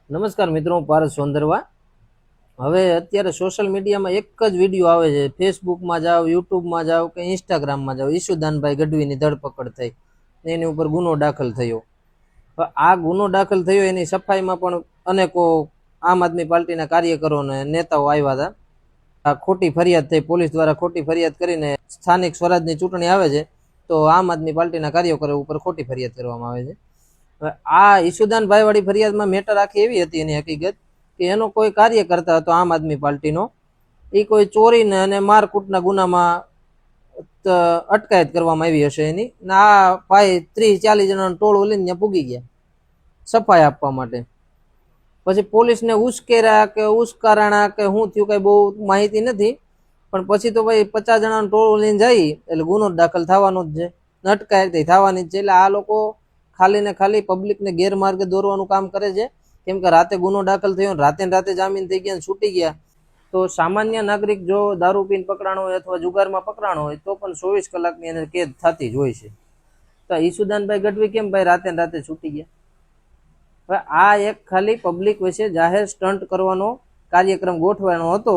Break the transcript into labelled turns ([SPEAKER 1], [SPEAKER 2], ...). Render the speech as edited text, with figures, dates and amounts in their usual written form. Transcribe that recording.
[SPEAKER 1] નમસ્કાર મિત્રો, હું પારસ સોંદરવા. હવે અત્યારે સોશિયલ મીડિયામાં એક જ વિડીયો આવે છે. ફેસબુકમાં જાઓ, યુટ્યુબમાં જાઓ કે ઇન્સ્ટાગ્રામમાં જાઓ, ઈશુદાનભાઈ ગઢવીની ધરપકડ થઈ, એની ઉપર ગુનો દાખલ થયો. આ ગુનો દાખલ થયો એની સફાઈમાં પણ અનેકો આમ આદમી પાર્ટીના કાર્યકરો અને નેતાઓ આવ્યા હતા. આ ખોટી ફરિયાદ થઈ, પોલીસ દ્વારા ખોટી ફરિયાદ કરીને સ્થાનિક સ્વરાજની ચૂંટણી આવે છે તો આમ આદમી પાર્ટીના કાર્યકરો ઉપર ખોટી ફરિયાદ કરવામાં આવે છે. આ ઈશુદાનભાઈ વાળી ફરિયાદમાં મેટર આખી એવી હતી એની હકીકત કે એનો કોઈ કાર્યકર્તા હતો આમ આદમી પાર્ટીનો, એ કોઈ ચોરીને અને મારકૂટના ગુનામાં અટકાયત કરવામાં આવી હશે એની. આ ભાઈ 30-40 જણાનું ટોળું લઈને ત્યાં પૂગી ગયા સફાઈ આપવા માટે. પછી પોલીસને ઉશ્કેર્યા કે ઉશ્કારાણા કે શું થયું કઈ બહુ માહિતી નથી, પણ પછી તો ભાઈ 50 જણાનું ટોળું લઈને જાય એટલે ગુનો દાખલ થવાનો જ છે, અટકાયત થવાની જ છે. એટલે આ લોકો ખાલી ને ખાલી પબ્લિકને ગેરમાર્ગે દોરવાનું કામ કરે છે. કેમ કે રાતે ગુનો દાખલ થયો, રાતે જામીન થઈ ગયા, છૂટી ગયા. તો સામાન્ય નાગરિક જો દારૂ પીને પકડાણો હોય અથવા જુગારમાં પકડાણો હોય તો પણ 24 કલાકની એને કેદ થતી જ હોય છે. તો ઈશુદાનભાઈ ગઢવી કેમ ભાઈ રાતે છૂટી ગયા? આ એક ખાલી પબ્લિક વિશે જાહેર સ્ટન્ટ કરવાનો કાર્યક્રમ ગોઠવાનો હતો